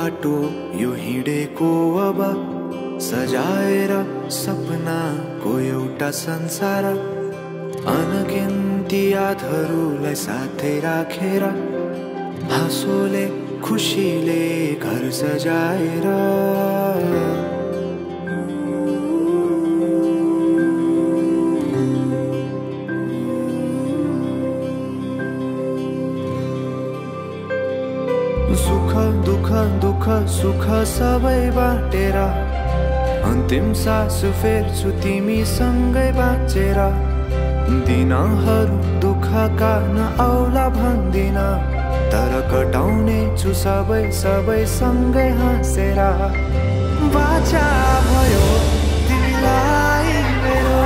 बाटो यो हिँडेको अब सजाएर सपनाको एउटा संसार अनगिन्ती यादहरूलाई साथै राखेर हाँसोले खुसीले घर सजाएर सुख दुख दुख सुख सबै बाटेर अन्तिम सास फेर्छु तिमीसँगै बाँचेर दिनहरू दुःखका नआउला भन्दिन तर कटाउने छु सबै सबै सँगै हाँसेर बाचा भयो तिमीलाई मेरो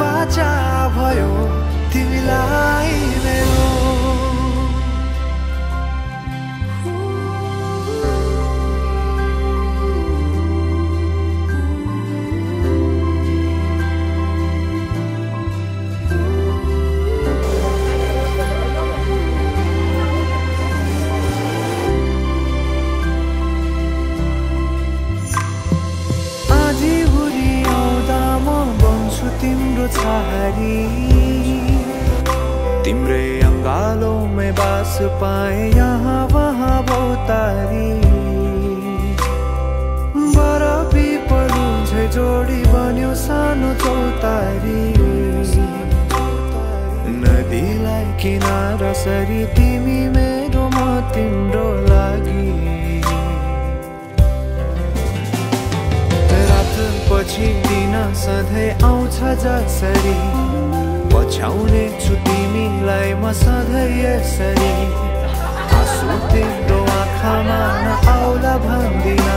बाचा भयो तिमीलाई मेरो तिम्रो छारी तिम्रै अंगालों बास पाए यहाँ वहाँ बहुतारी बरफी पलु झै जोडी बन्यो सानो चौतारी नदीलाई किनारा सरी तिमी मेरो म तिम्रो लागि पछि दिन सधैँ आउँछ जसरी पछ्याउने छु तिमीलाई म सधैँ यसरी आँसु तिम्रो आँखामा नआउला भन्दिन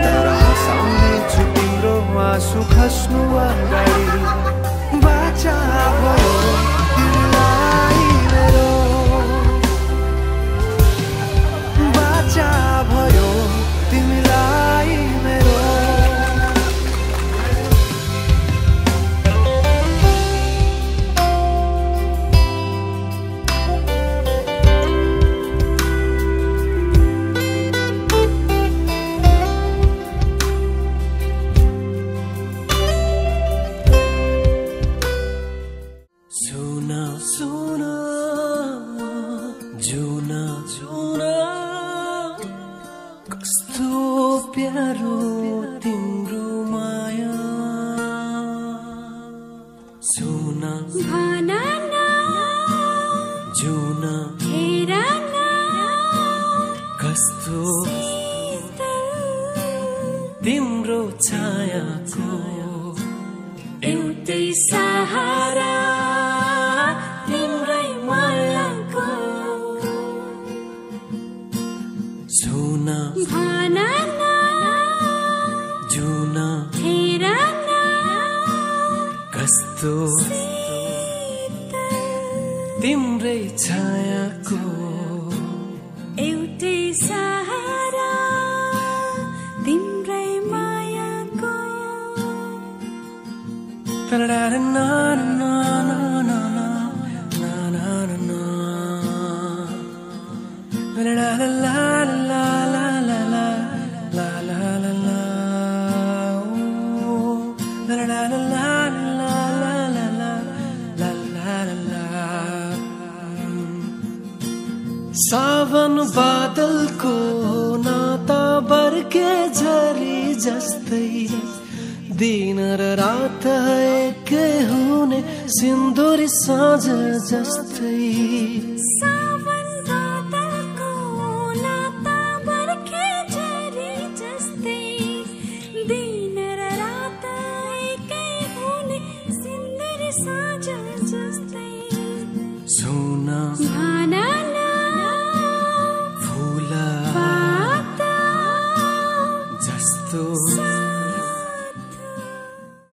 तर हँसाउने छु तिम्रो आँसु खस्नु अगाडि बाचा भयो तिमीलाई मेरो बाचा भयो तिमीलाई मेरो तिम्रो छायाको एउटै सहारा तिम्रै मायाको सुना भना जुन हेर कस्तो तिम्रै छायाको एउटै सहारा तिम्रै मायाको सावन बादलको नाता बर्के झरी जस्तै दिन र रात एकै हुने सिन्दुरी साँझ जस्तै